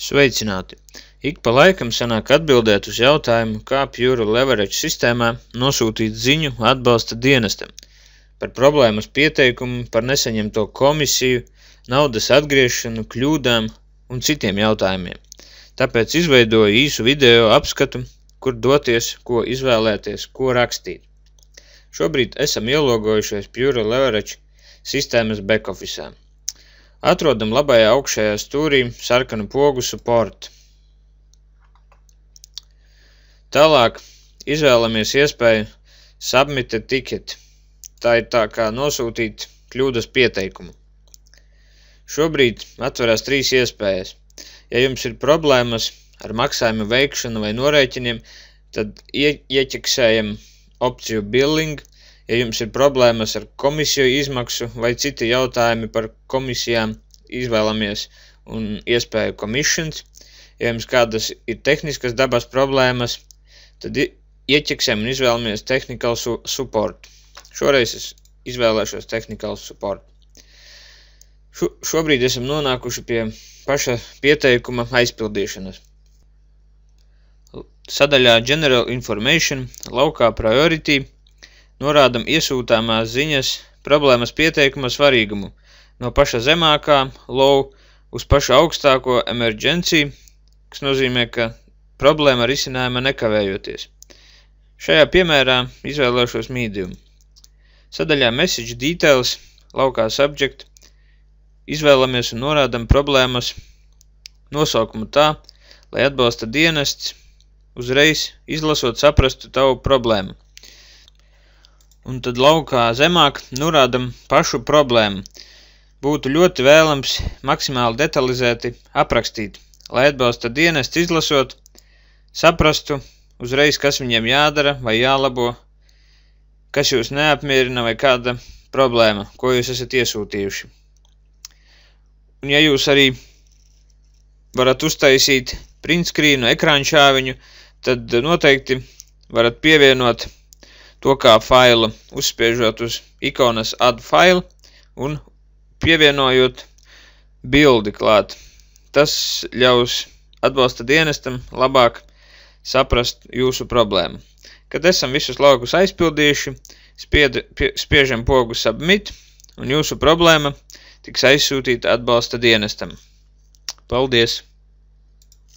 Sveicināti! Ik pa laikam sanāk atbildēt uz jautājumu, kā Pure Leverage sistēmā nosūtīt ziņu atbalsta dienestam par problēmas pieteikumu, par nesaņemto komisiju, naudas atgriešanu, kļūdām un citiem jautājumiem. Tāpēc izveidoju īsu video apskatu, kur doties, ko izvēlēties, ko rakstīt. Šobrīd esam ielogojušies Pure Leverage sistēmas backoffice'ā. Atrodam labajā augšējā stūrī sarkanu pogu Support. Tālāk izvēlamies iespēju Submit a Ticket. Tā ir tā kā nosūtīt kļūdas pieteikumu. Šobrīd atverās 3 iespējas. Ja jums ir problēmas ar maksājumu veikšanu vai norēķiniem, tad ieķeksējam opciju Billing. Ja jums ir problēmas ar komisiju izmaksu vai citi jautājumi par komisijām, izvēlamies un iespēju Commissions. Ja jums kādas ir tehniskas dabas problēmas, tad ieķeksējam un izvēlamies Technical Support. Šoreiz es izvēlēšos Technical Support. Šobrīd esam nonākuši pie paša pieteikuma aizpildīšanas. Sadaļā General Information laukā Priority norādam iesūtāmās ziņas problēmas pieteikuma svarīgumu no paša zemākā Low uz pašu augstāko Emergency, kas nozīmē, ka problēma risinājuma nekavējoties. Šajā piemērā izvēlēšos Medium. Sadaļā Message Details laukā Subject izvēlamies un norādam problēmas nosaukumu tā, lai atbalsta dienests uzreiz izlasot saprastu tavu problēmu. Un tad laukā zemāk norādam pašu problēmu. Būtu ļoti vēlams maksimāli detalizēti aprakstīt, lai atbalsta dienests izlasot, saprastu uzreiz, kas viņiem jādara vai jālabo, kas jūs neapmierina vai kāda problēma, ko jūs esat iesūtījuši. Un ja jūs arī varat uztaisīt print screenu, ekrāna šāviņu, tad noteikti varat pievienot to kā failu, uzspiežot uz ikonas Add File un pievienojot bildi klāt. Tas ļaus atbalsta dienestam labāk saprast jūsu problēmu. Kad esam visus laukus aizpildījuši, spiežam pogu Submit un jūsu problēma tiks aizsūtīta atbalsta dienestam. Paldies!